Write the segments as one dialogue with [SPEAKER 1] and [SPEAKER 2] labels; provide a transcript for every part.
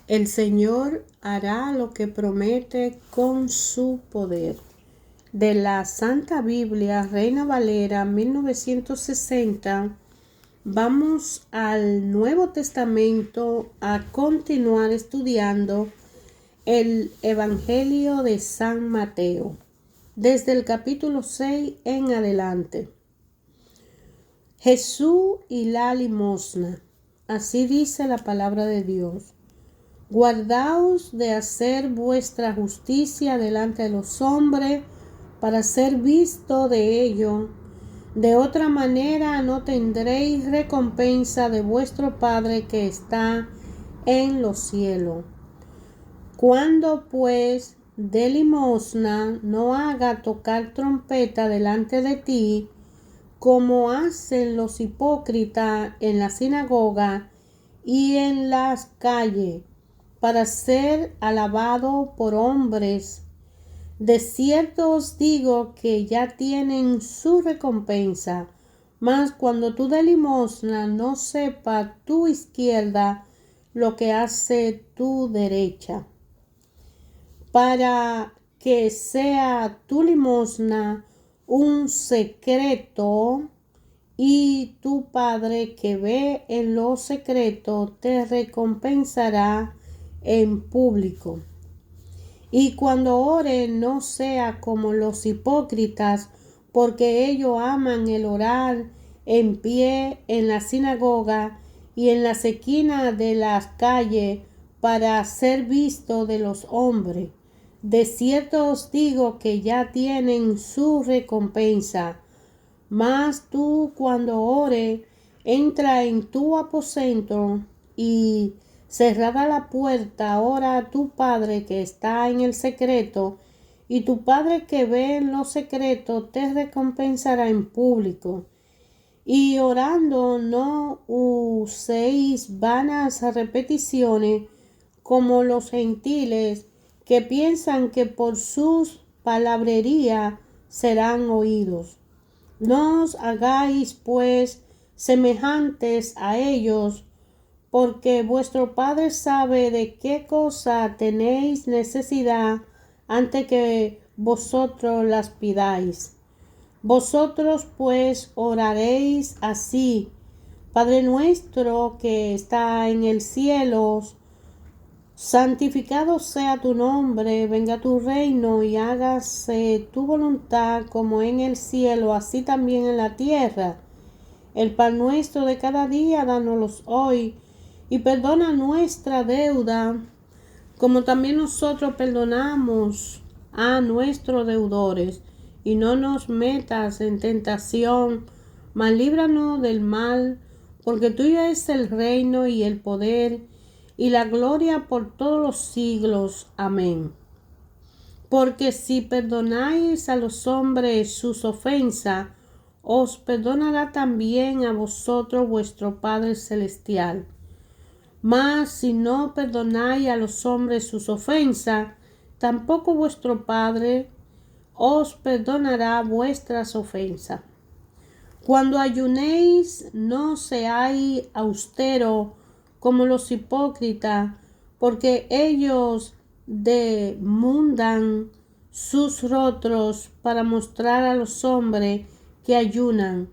[SPEAKER 1] El Señor hará lo que promete con su poder. De la Santa Biblia, Reina Valera 1960, vamos al Nuevo Testamento a continuar estudiando el Evangelio de San Mateo, desde el capítulo 6 en adelante. Jesús y la limosna. Así dice la palabra de Dios. Guardaos de hacer vuestra justicia delante de los hombres para ser visto de ello. De otra manera no tendréis recompensa de vuestro Padre que está en los cielos. Cuando pues dé limosna, no haga tocar trompeta delante de ti, como hacen los hipócritas en la sinagoga y en las calles, para ser alabado por hombres. De cierto os digo que ya tienen su recompensa. Mas cuando tú des limosna, no sepa tu izquierda lo que hace tu derecha, para que sea tu limosna un secreto, y tu Padre que ve en lo secreto te recompensará en público. Y cuando ore, no sea como los hipócritas, porque ellos aman el orar en pie en la sinagoga y en las esquinas de las calles para ser visto de los hombres. De cierto os digo que ya tienen su recompensa. Mas tú, cuando ore, entra en tu aposento y cerrada la puerta, ora a tu Padre que está en el secreto, y tu Padre que ve en lo secreto te recompensará en público. Y orando no uséis vanas repeticiones como los gentiles, que piensan que por sus palabrerías serán oídos. No os hagáis pues semejantes a ellos, porque vuestro Padre sabe de qué cosa tenéis necesidad antes que vosotros las pidáis. Vosotros pues oraréis así: Padre nuestro que está en el cielo, santificado sea tu nombre, venga tu reino y hágase tu voluntad como en el cielo, así también en la tierra. El pan nuestro de cada día, dánoslo hoy, y perdona nuestra deuda, como también nosotros perdonamos a nuestros deudores. Y no nos metas en tentación, mas líbranos del mal, porque tuyo es el reino y el poder y la gloria por todos los siglos. Amén. Porque si perdonáis a los hombres sus ofensas, os perdonará también a vosotros vuestro Padre Celestial. Mas si no perdonáis a los hombres sus ofensas, tampoco vuestro Padre os perdonará vuestras ofensas. Cuando ayunéis, no seáis austeros como los hipócritas, porque ellos demundan sus rostros para mostrar a los hombres que ayunan.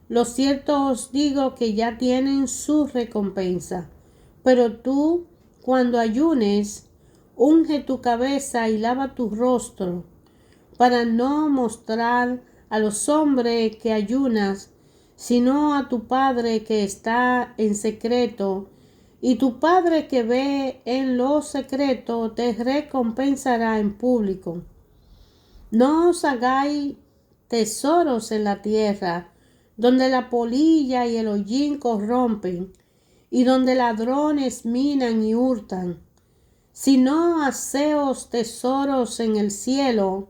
[SPEAKER 1] Lo cierto os digo que ya tienen su recompensa. Pero tú, cuando ayunes, unge tu cabeza y lava tu rostro, para no mostrar a los hombres que ayunas, sino a tu Padre que está en secreto, y tu Padre que ve en lo secreto te recompensará en público. No os hagáis tesoros en la tierra, donde la polilla y el hollín corrompen, y donde ladrones minan y hurtan, sino haceos tesoros en el cielo,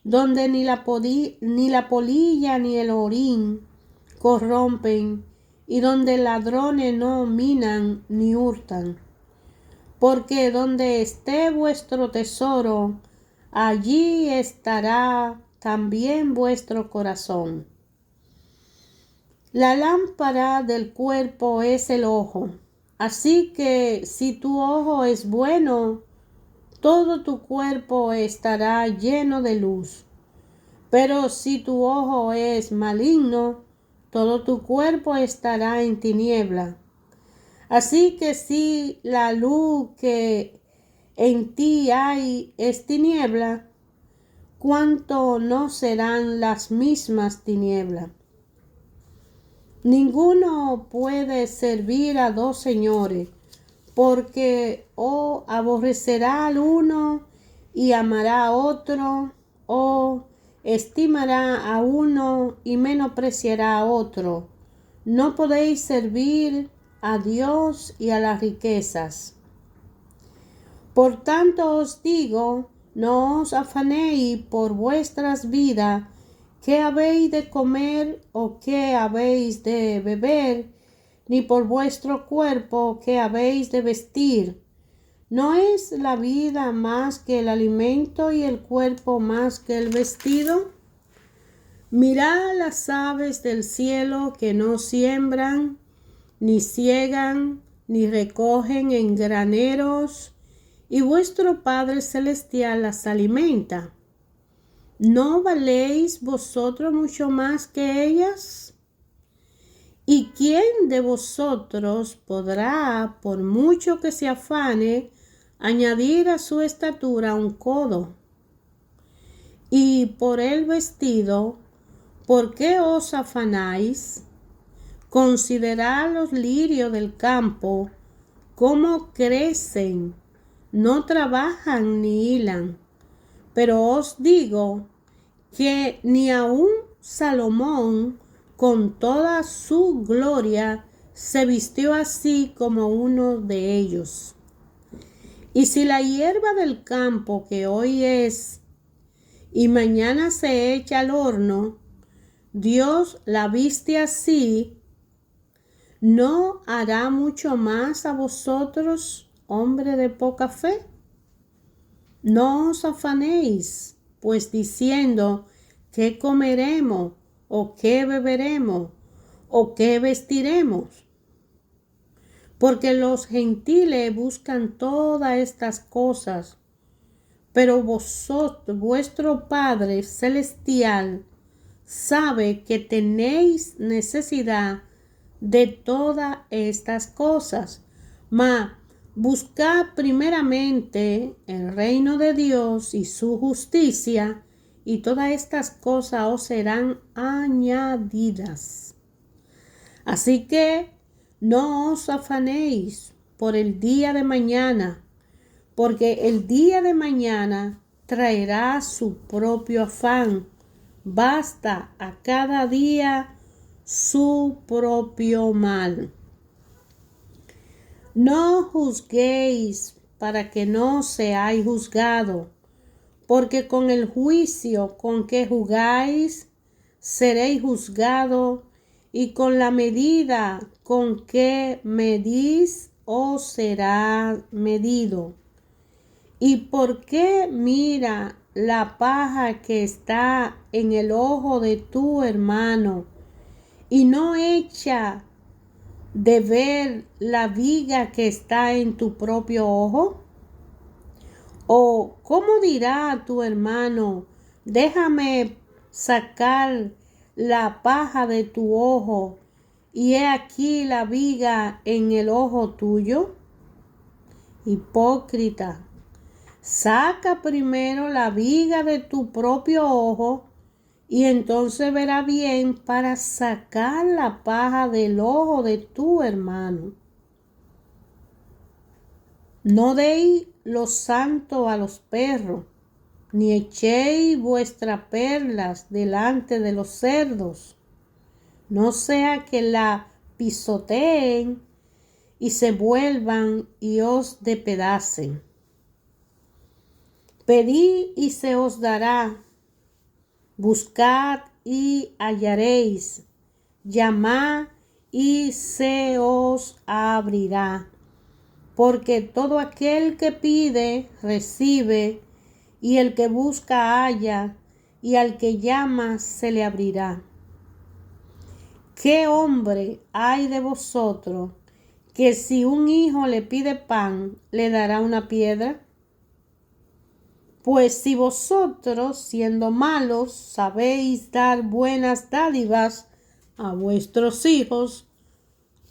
[SPEAKER 1] donde ni la polilla ni el orín corrompen, y donde ladrones no minan ni hurtan. Porque donde esté vuestro tesoro, allí estará también vuestro corazón. La lámpara del cuerpo es el ojo. Así que si tu ojo es bueno, todo tu cuerpo estará lleno de luz. Pero si tu ojo es maligno, todo tu cuerpo estará en tiniebla. Así que si la luz que en ti hay es tiniebla, ¿cuánto no serán las mismas tinieblas? Ninguno puede servir a dos señores, porque o aborrecerá al uno y amará a otro, o estimará a uno y menospreciará a otro. No podéis servir a Dios y a las riquezas. Por tanto os digo, no os afanéis por vuestras vidas, qué habéis de comer o qué habéis de beber, ni por vuestro cuerpo qué habéis de vestir. ¿No es la vida más que el alimento y el cuerpo más que el vestido? Mirad las aves del cielo que no siembran, ni siegan, ni recogen en graneros, y vuestro Padre Celestial las alimenta. ¿No valéis vosotros mucho más que ellas? ¿Y quién de vosotros podrá, por mucho que se afane, añadir a su estatura un codo? Y por el vestido, ¿por qué os afanáis? Considerad los lirios del campo, cómo crecen, no trabajan ni hilan. Pero os digo que ni aun Salomón, con toda su gloria, se vistió así como uno de ellos. Y si la hierba del campo que hoy es y mañana se echa al horno, Dios la viste así, ¿no hará mucho más a vosotros, hombre de poca fe? No os afanéis, pues diciendo, ¿qué comeremos? ¿O qué beberemos? ¿O qué vestiremos? Porque los gentiles buscan todas estas cosas, pero vosotros, vuestro Padre Celestial, sabe que tenéis necesidad de todas estas cosas. Mas buscad primeramente el reino de Dios y su justicia, y todas estas cosas os serán añadidas. Así que no os afanéis por el día de mañana, porque el día de mañana traerá su propio afán. Basta a cada día su propio mal. No juzguéis para que no seáis juzgados, porque con el juicio con que juzgáis, seréis juzgados, y con la medida con que medís, os será medido. ¿Y por qué mira la paja que está en el ojo de tu hermano y no echa de ver la viga que está en tu propio ojo? ¿O cómo dirá a tu hermano, déjame sacar la paja de tu ojo, y he aquí la viga en el ojo tuyo? Hipócrita, saca primero la viga de tu propio ojo, y entonces verá bien para sacar la paja del ojo de tu hermano. No deis lo santo a los perros, ni echéis vuestras perlas delante de los cerdos, no sea que la pisoteen y se vuelvan y os despedacen. Pedid y se os dará, buscad y hallaréis, llamad y se os abrirá. Porque todo aquel que pide, recibe, y el que busca, halla, y al que llama, se le abrirá. ¿Qué hombre hay de vosotros que si un hijo le pide pan, le dará una piedra? Pues si vosotros, siendo malos, sabéis dar buenas dádivas a vuestros hijos,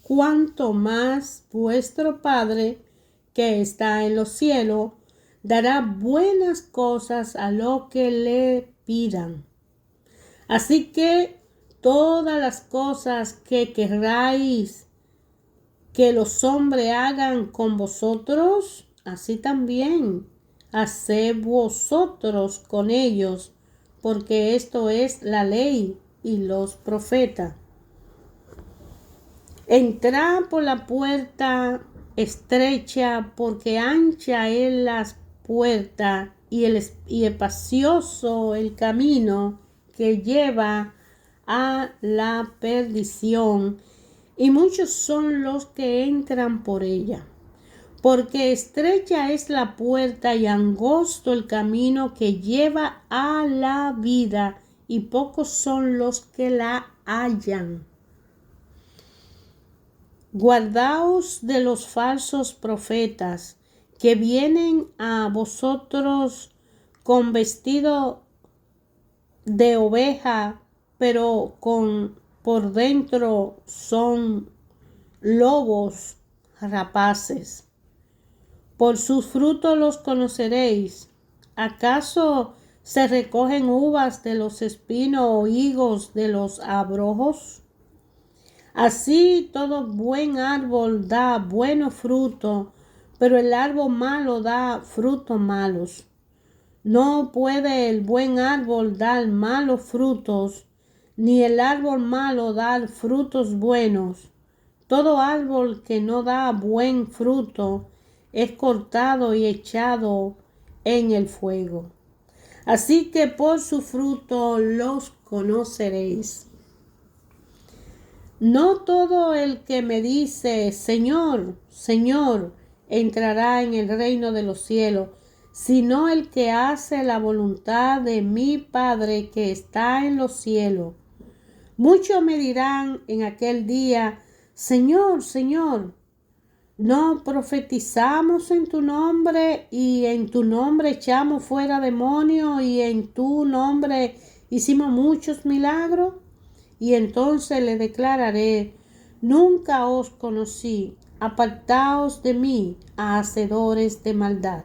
[SPEAKER 1] cuánto más vuestro Padre, que está en los cielos, dará buenas cosas a los que le pidan. Así que todas las cosas que querráis que los hombres hagan con vosotros, así también haced vosotros con ellos, porque esto es la ley y los profetas. Entrad por la puerta estrecha, porque ancha es la puerta y espacioso el camino que lleva a la perdición, y muchos son los que entran por ella. Porque estrecha es la puerta y angosto el camino que lleva a la vida, y pocos son los que la hallan. Guardaos de los falsos profetas, que vienen a vosotros con vestido de oveja, pero por dentro son lobos rapaces. Por sus frutos los conoceréis. ¿Acaso se recogen uvas de los espinos o higos de los abrojos? Así todo buen árbol da buenos frutos, pero el árbol malo da frutos malos. No puede el buen árbol dar malos frutos, ni el árbol malo dar frutos buenos. Todo árbol que no da buen fruto es cortado y echado en el fuego. Así que por su fruto los conoceréis. No todo el que me dice, Señor, Señor, entrará en el reino de los cielos, sino el que hace la voluntad de mi Padre que está en los cielos. Muchos me dirán en aquel día, Señor, Señor, ¿no profetizamos en tu nombre y en tu nombre echamos fuera demonios y en tu nombre hicimos muchos milagros? Y entonces le declararé, nunca os conocí, apartaos de mí, hacedores de maldad.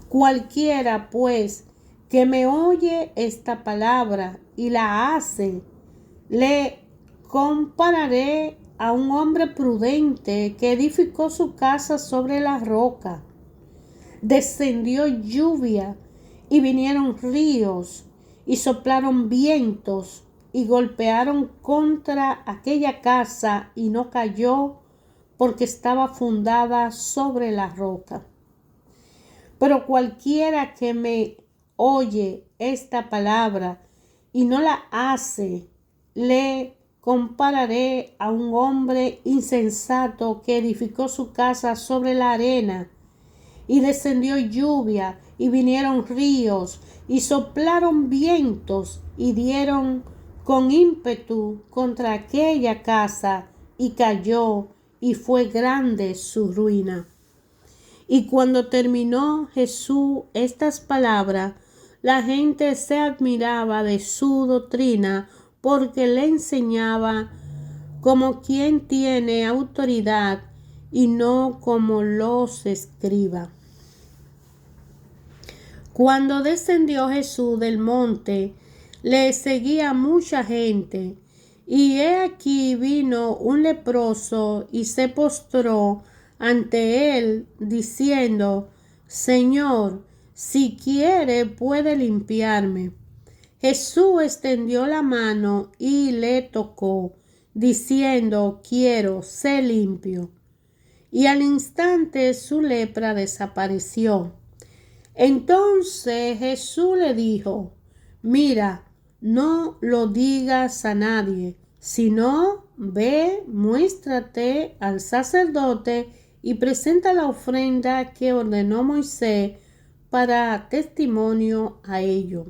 [SPEAKER 1] Cualquiera, pues, que me oye esta palabra y la hace, le compararé a un hombre prudente que edificó su casa sobre la roca. Descendió lluvia y vinieron ríos y soplaron vientos y golpearon contra aquella casa y no cayó porque estaba fundada sobre la roca. Pero cualquiera que me oye esta palabra y no la hace, le compararé a un hombre insensato que edificó su casa sobre la arena, y descendió lluvia, y vinieron ríos, y soplaron vientos, y dieron con ímpetu contra aquella casa, y cayó, y fue grande su ruina. Y cuando terminó Jesús estas palabras, la gente se admiraba de su doctrina, porque le enseñaba como quien tiene autoridad y no como los escribas. Cuando descendió Jesús del monte, le seguía mucha gente, y he aquí vino un leproso y se postró ante él, diciendo, Señor, si quiere puede limpiarme. Jesús extendió la mano y le tocó, diciendo, quiero, sé limpio. Y al instante su lepra desapareció. Entonces Jesús le dijo, mira, no lo digas a nadie, sino ve, muéstrate al sacerdote y presenta la ofrenda que ordenó Moisés para testimonio a ello.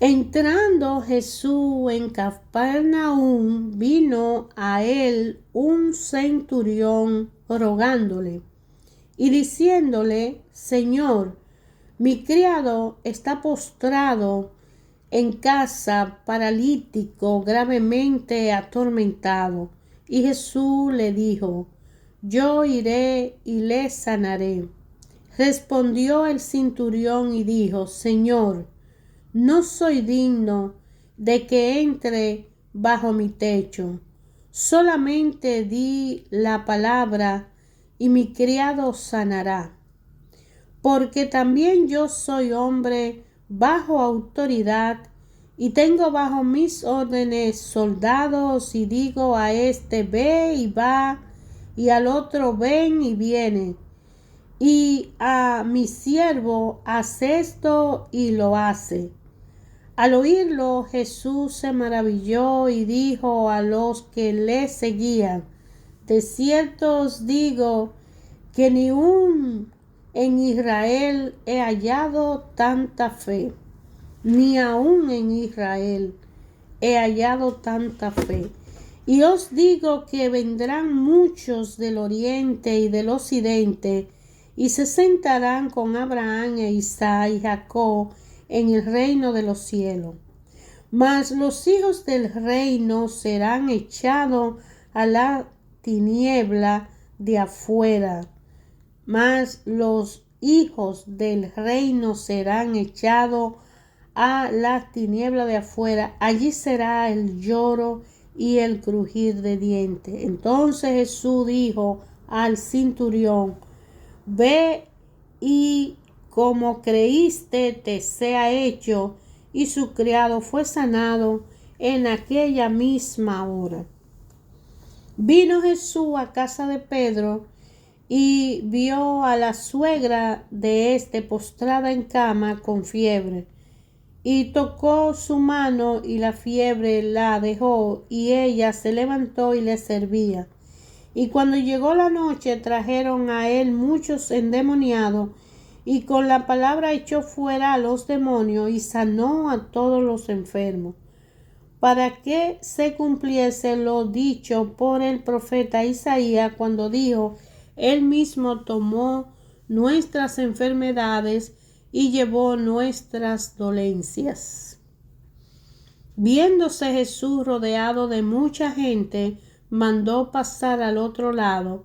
[SPEAKER 1] Entrando Jesús en Capernaum, vino a él un centurión rogándole y diciéndole: Señor, mi criado está postrado en casa, paralítico, gravemente atormentado. Y Jesús le dijo: Yo iré y le sanaré. Respondió el centurión y dijo: Señor, no soy digno de que entre bajo mi techo. Solamente di la palabra y mi criado sanará. Porque también yo soy hombre bajo autoridad y tengo bajo mis órdenes soldados, y digo a este: ve y va, y al otro: ven y viene, y a mi siervo: haz esto, y lo hace. Al oírlo, Jesús se maravilló y dijo a los que le seguían: de cierto os digo que ni aun en Israel he hallado tanta fe, ni aun en Israel he hallado tanta fe. Y os digo que vendrán muchos del oriente y del occidente, y se sentarán con Abraham e Isaac y Jacob en el reino de los cielos. Mas los hijos del reino serán echados a la tiniebla de afuera. Mas los hijos del reino serán echados a la tiniebla de afuera. Allí será el lloro y el crujir de dientes. Entonces Jesús dijo al centurión: ve, y como creíste te sea hecho. Y su criado fue sanado en aquella misma hora. Vino Jesús a casa de Pedro y vio a la suegra de éste postrada en cama con fiebre. Y tocó su mano, y la fiebre la dejó, y ella se levantó y le servía. Y cuando llegó la noche, trajeron a él muchos endemoniados, y con la palabra echó fuera a los demonios y sanó a todos los enfermos, para que se cumpliese lo dicho por el profeta Isaías, cuando dijo: Él mismo tomó nuestras enfermedades y llevó nuestras dolencias. Viéndose Jesús rodeado de mucha gente, mandó pasar al otro lado.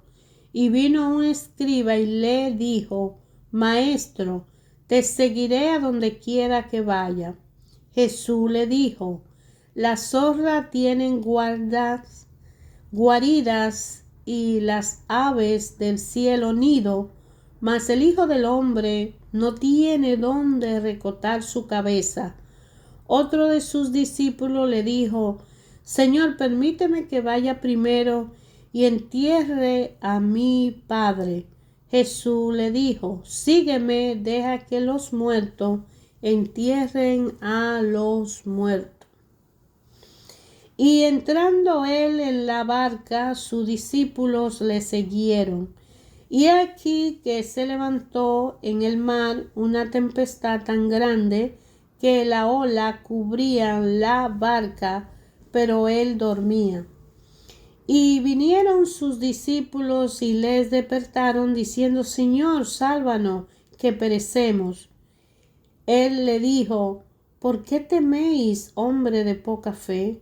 [SPEAKER 1] Y vino un escriba y le dijo: Maestro, te seguiré a donde quiera que vaya. Jesús le dijo: las zorras tienen guaridas, y las aves del cielo nido, mas el Hijo del Hombre no tiene donde recostar su cabeza. Otro de sus discípulos le dijo: Señor, permíteme que vaya primero y entierre a mi Padre. Jesús le dijo: sígueme, deja que los muertos entierren a los muertos. Y entrando él en la barca, sus discípulos le siguieron. Y aquí que se levantó en el mar una tempestad tan grande que la ola cubría la barca, pero él dormía. Y vinieron sus discípulos y les despertaron, diciendo: Señor, sálvanos, que perecemos. Él le dijo: ¿por qué teméis, hombre de poca fe?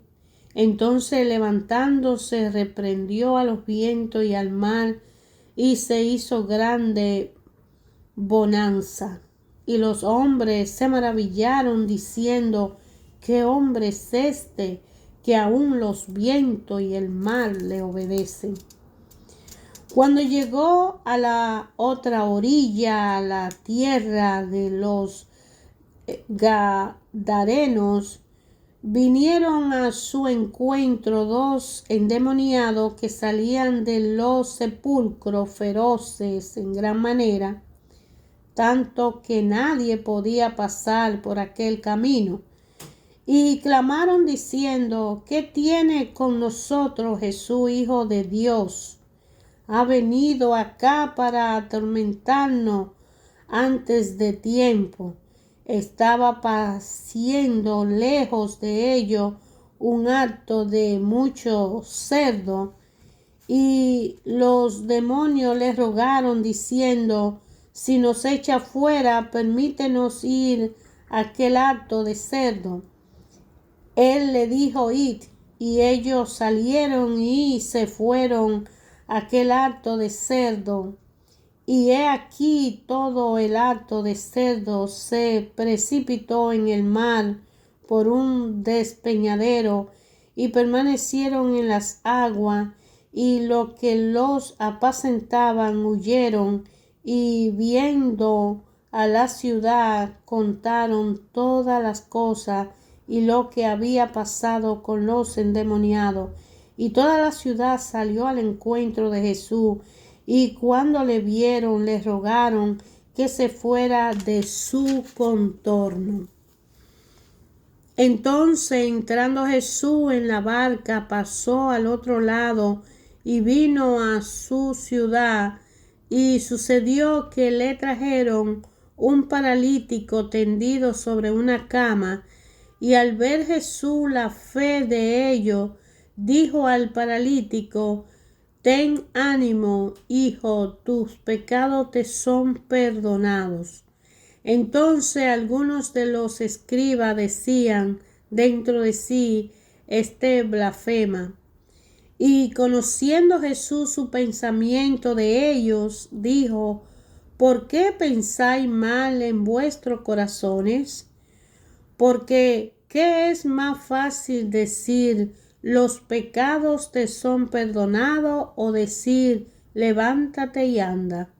[SPEAKER 1] Entonces, levantándose, reprendió a los vientos y al mar, y se hizo grande bonanza. Y los hombres se maravillaron, diciendo: ¿qué hombre es este, que aun los vientos y el mar le obedecen? Cuando llegó a la otra orilla, a la tierra de los Gadarenos, vinieron a su encuentro dos endemoniados que salían de los sepulcros, feroces en gran manera, tanto que nadie podía pasar por aquel camino. Y clamaron diciendo: ¿qué tiene con nosotros Jesús, Hijo de Dios? ¿Ha venido acá para atormentarnos antes de tiempo? estaba paciendo lejos de ellos un hato de mucho cerdo, y los demonios le rogaron diciendo: si nos echa fuera, permítenos ir a aquel hato de cerdo. Él le dijo: id. Y ellos salieron y se fueron a aquel hato de cerdo. Y he aquí todo el hato de cerdo se precipitó en el mar por un despeñadero, y permanecieron en las aguas, y los que los apacentaban huyeron, y viendo a la ciudad contaron todas las cosas y lo que había pasado con los endemoniados. Y toda la ciudad salió al encuentro de Jesús, y cuando le vieron, le rogaron que se fuera de su contorno. Entonces, entrando Jesús en la barca, pasó al otro lado y vino a su ciudad. Y sucedió que le trajeron un paralítico tendido sobre una cama. Y al ver Jesús la fe de ellos, dijo al paralítico: ten ánimo, hijo, tus pecados te son perdonados. Entonces algunos de los escribas decían dentro de sí: este blasfema. Y conociendo Jesús su pensamiento de ellos, dijo: ¿por qué pensáis mal en vuestros corazones? Porque ¿qué es más fácil decir: los pecados te son perdonados, o decir: levántate y anda?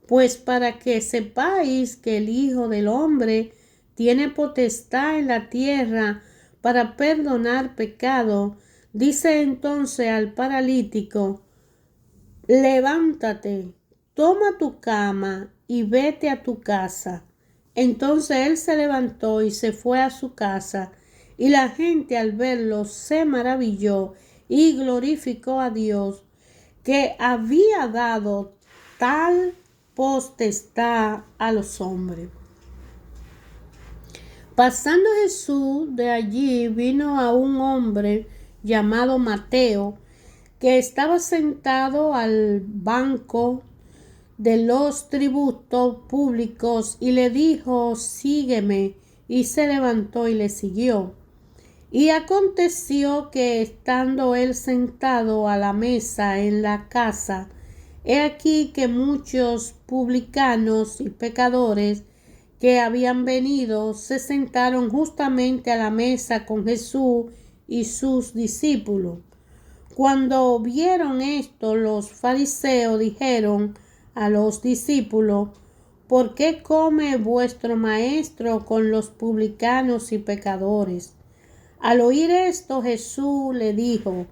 [SPEAKER 1] Pues para que sepáis que el Hijo del Hombre tiene potestad en la tierra para perdonar pecado, dice entonces al paralítico: levántate, toma tu cama y vete a tu casa. Entonces él se levantó y se fue a su casa, y la gente al verlo se maravilló y glorificó a Dios, que había dado tal potestad a los hombres. Pasando Jesús de allí, vino a un hombre llamado Mateo, que estaba sentado al banco de los tributos públicos, y le dijo: sígueme. Y se levantó y le siguió. Y aconteció que, estando él sentado a la mesa en la casa, he aquí que muchos publicanos y pecadores que habían venido se sentaron justamente a la mesa con Jesús y sus discípulos. Cuando vieron esto, los fariseos dijeron a los discípulos: ¿por qué come vuestro maestro con los publicanos y pecadores? Al oír esto, Jesús le dijo: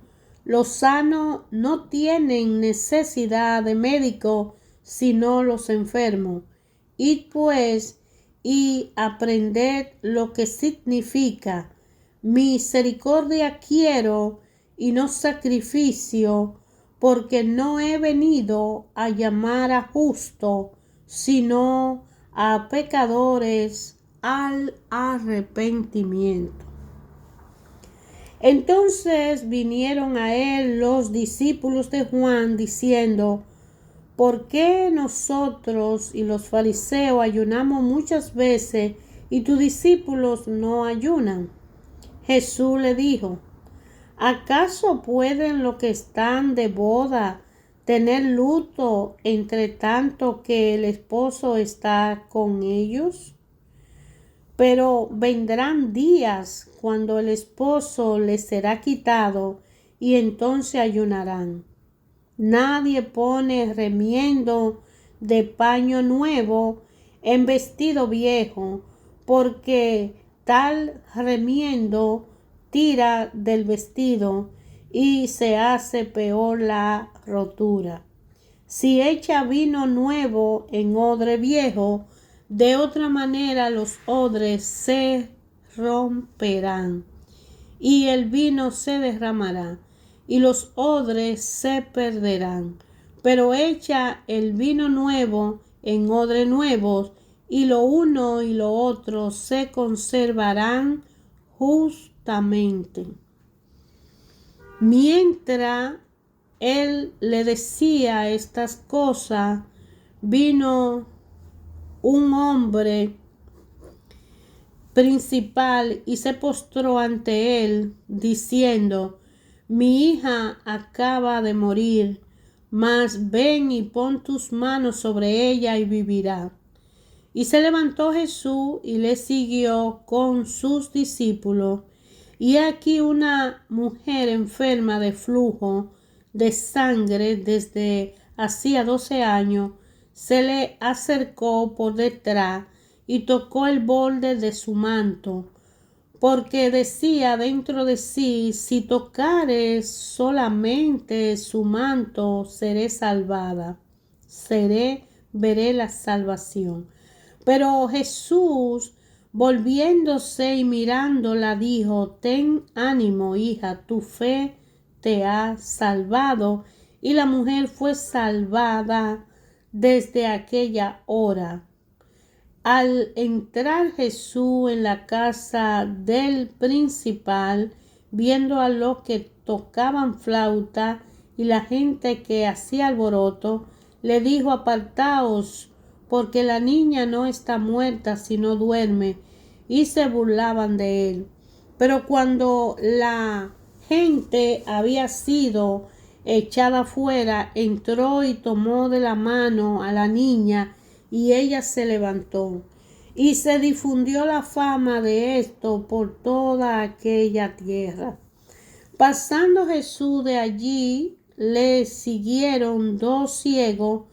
[SPEAKER 1] los sanos no tienen necesidad de médico, sino los enfermos. Id pues y aprended lo que significa: misericordia quiero y no sacrificio, porque no he venido a llamar a justos, sino a pecadores al arrepentimiento. Entonces vinieron a él los discípulos de Juan, diciendo: ¿por qué nosotros y los fariseos ayunamos muchas veces, y tus discípulos no ayunan? Jesús le dijo: ¿acaso pueden los que están de boda tener luto entre tanto que el esposo está con ellos? Pero vendrán días cuando el esposo les será quitado, y entonces ayunarán. Nadie pone remiendo de paño nuevo en vestido viejo, porque tal remiendo tira del vestido y se hace peor la rotura. Si echa vino nuevo en odre viejo, de otra manera los odres se romperán, y el vino se derramará, y los odres se perderán. Pero echa el vino nuevo en odres nuevos, y lo uno y lo otro se conservarán justamente. Mientras él le decía estas cosas, vino un hombre principal y se postró ante él, diciendo: mi hija acaba de morir, mas ven y pon tus manos sobre ella y vivirá. Y se levantó Jesús y le siguió con sus discípulos. Y aquí una mujer enferma de flujo de sangre desde hacía 12 años se le acercó por detrás y tocó el borde de su manto, porque decía dentro de sí: si tocare solamente su manto, seré salvada, veré la salvación. Pero Jesús, volviéndose y mirándola, dijo: ten ánimo, hija, tu fe te ha salvado. Y la mujer fue salvada desde aquella hora. Al entrar Jesús en la casa del principal, viendo a los que tocaban flauta y la gente que hacía alboroto, le dijo: apartaos, porque la niña no está muerta, sino duerme. Y se burlaban de él. Pero cuando la gente había sido echada fuera, entró y tomó de la mano a la niña, y ella se levantó. Y se difundió la fama de esto por toda aquella tierra. Pasando Jesús de allí, le siguieron 2 ciegos,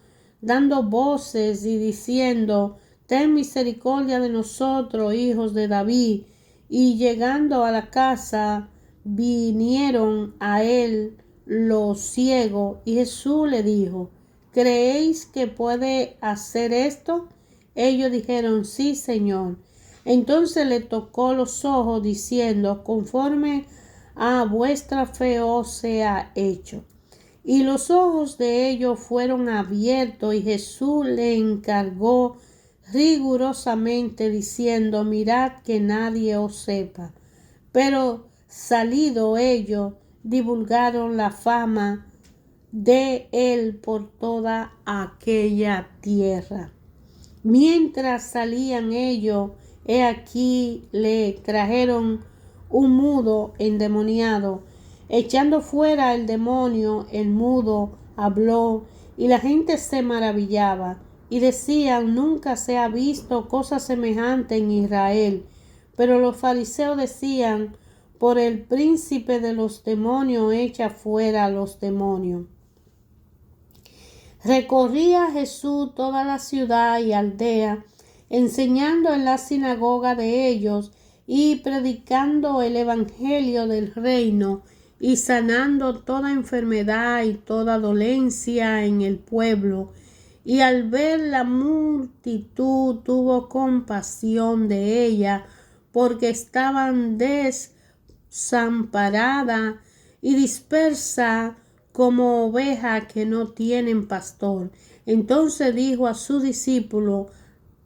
[SPEAKER 1] dando voces y diciendo: ten misericordia de nosotros, hijos de David. Y llegando a la casa, vinieron a él los ciegos, y Jesús le dijo: ¿creéis que puede hacer esto? Ellos dijeron: sí, Señor. Entonces le tocó los ojos, diciendo: conforme a vuestra fe os sea hecho. Y los ojos de ellos fueron abiertos, y Jesús le encargó rigurosamente, diciendo: mirad que nadie os sepa. Pero salido ellos, divulgaron la fama de él por toda aquella tierra. Mientras salían ellos, he aquí le trajeron un mudo endemoniado. Echando fuera el demonio, el mudo habló, y la gente se maravillaba y decían: nunca se ha visto cosa semejante en Israel. Pero los fariseos decían: por el príncipe de los demonios echa fuera a los demonios. Recorría Jesús toda la ciudad y aldea, enseñando en la sinagoga de ellos y predicando el evangelio del reino, y sanando toda enfermedad y toda dolencia en el pueblo. Y al ver la multitud, tuvo compasión de ella, porque estaban desamparada y dispersa como ovejas que no tienen pastor. Entonces dijo a su discípulo: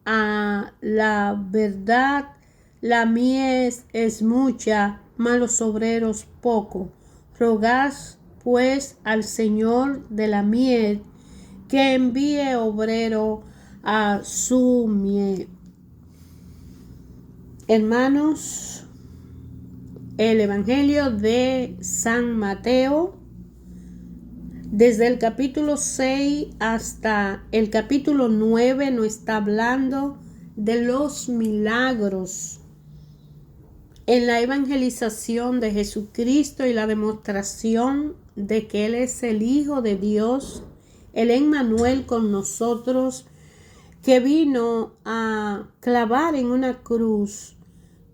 [SPEAKER 1] a la verdad, la mies es mucha, mas los obreros poco. Rogad pues al Señor de la mies que envíe obrero a su mies. Hermanos, el Evangelio de San Mateo, desde el capítulo 6 hasta el capítulo 9, nos está hablando de los milagros en la evangelización de Jesucristo y la demostración de que Él es el Hijo de Dios, el Emmanuel con nosotros, que vino a clavar en una cruz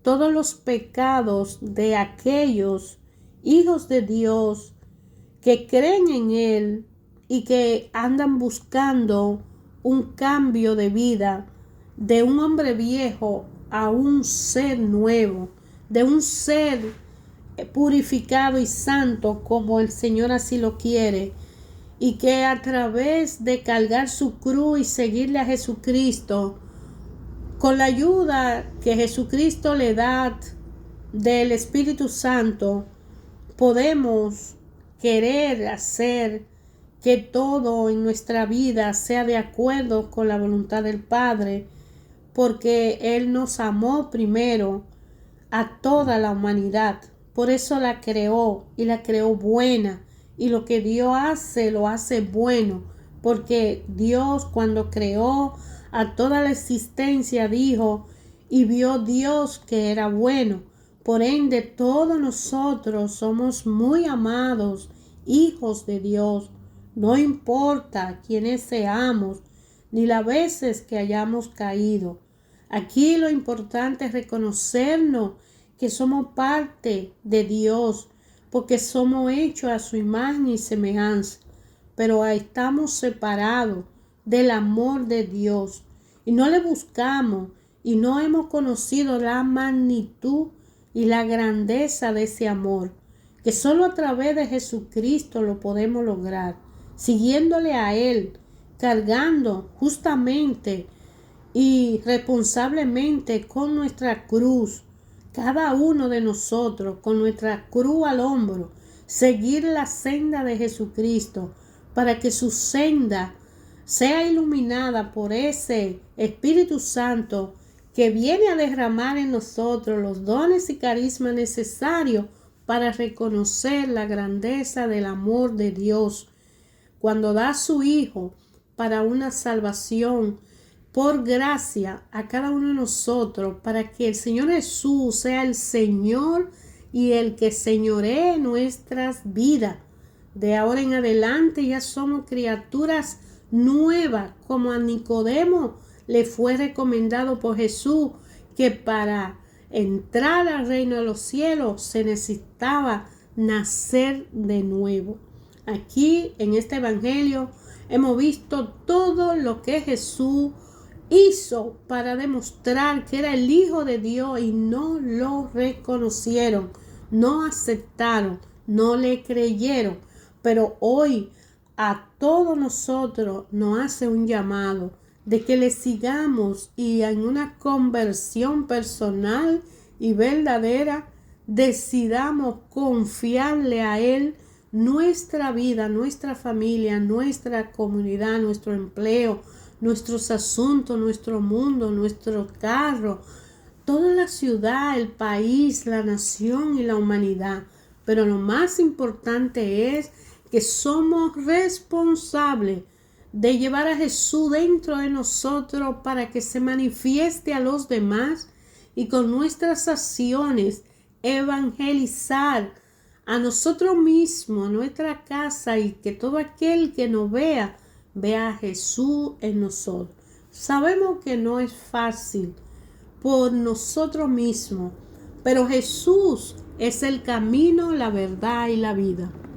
[SPEAKER 1] todos los pecados de aquellos hijos de Dios que creen en Él y que andan buscando un cambio de vida, de un hombre viejo a un ser nuevo, de un ser purificado y santo como el Señor así lo quiere, y que a través de cargar su cruz y seguirle a Jesucristo Con la ayuda que Jesucristo le da del Espíritu Santo, podemos querer hacer que todo en nuestra vida sea de acuerdo con la voluntad del Padre, porque Él nos amó primero a toda la humanidad. Por eso la creó y la creó buena. Y lo que Dios hace, lo hace bueno. Porque Dios, cuando creó a toda la existencia, dijo y vio Dios que era bueno. Por ende, todos nosotros somos muy amados, hijos de Dios. No importa quiénes seamos, ni las veces que hayamos caído. Aquí lo importante es reconocernos que somos parte de Dios, porque somos hechos a su imagen y semejanza, pero estamos separados del amor de Dios y no le buscamos y no hemos conocido la magnitud y la grandeza de ese amor, que solo a través de Jesucristo lo podemos lograr, siguiéndole a Él, cargando justamente y responsablemente con nuestra cruz, cada uno de nosotros con nuestra cruz al hombro, seguir la senda de Jesucristo para que su senda sea iluminada por ese Espíritu Santo que viene a derramar en nosotros los dones y carismas necesarios para reconocer la grandeza del amor de Dios cuando da a su Hijo para una salvación por gracia a cada uno de nosotros, para que el Señor Jesús sea el Señor y el que señoree nuestras vidas. De ahora en adelante ya somos criaturas nuevas, como a Nicodemo le fue recomendado por Jesús, que para entrar al reino de los cielos se necesitaba nacer de nuevo. Aquí en este evangelio hemos visto todo lo que Jesús hizo para demostrar que era el Hijo de Dios y no lo reconocieron, no aceptaron, no le creyeron. Pero hoy a todos nosotros nos hace un llamado de que le sigamos y en una conversión personal y verdadera decidamos confiarle a Él nuestra vida, nuestra familia, nuestra comunidad, nuestro empleo, nuestros asuntos, nuestro mundo, nuestro carro, toda la ciudad, el país, la nación y la humanidad. Pero lo más importante es que somos responsables de llevar a Jesús dentro de nosotros para que se manifieste a los demás y con nuestras acciones evangelizar a nosotros mismos, a nuestra casa, y que todo aquel que nos vea a Jesús en nosotros. Sabemos que no es fácil por nosotros mismos, pero Jesús es el camino, la verdad y la vida.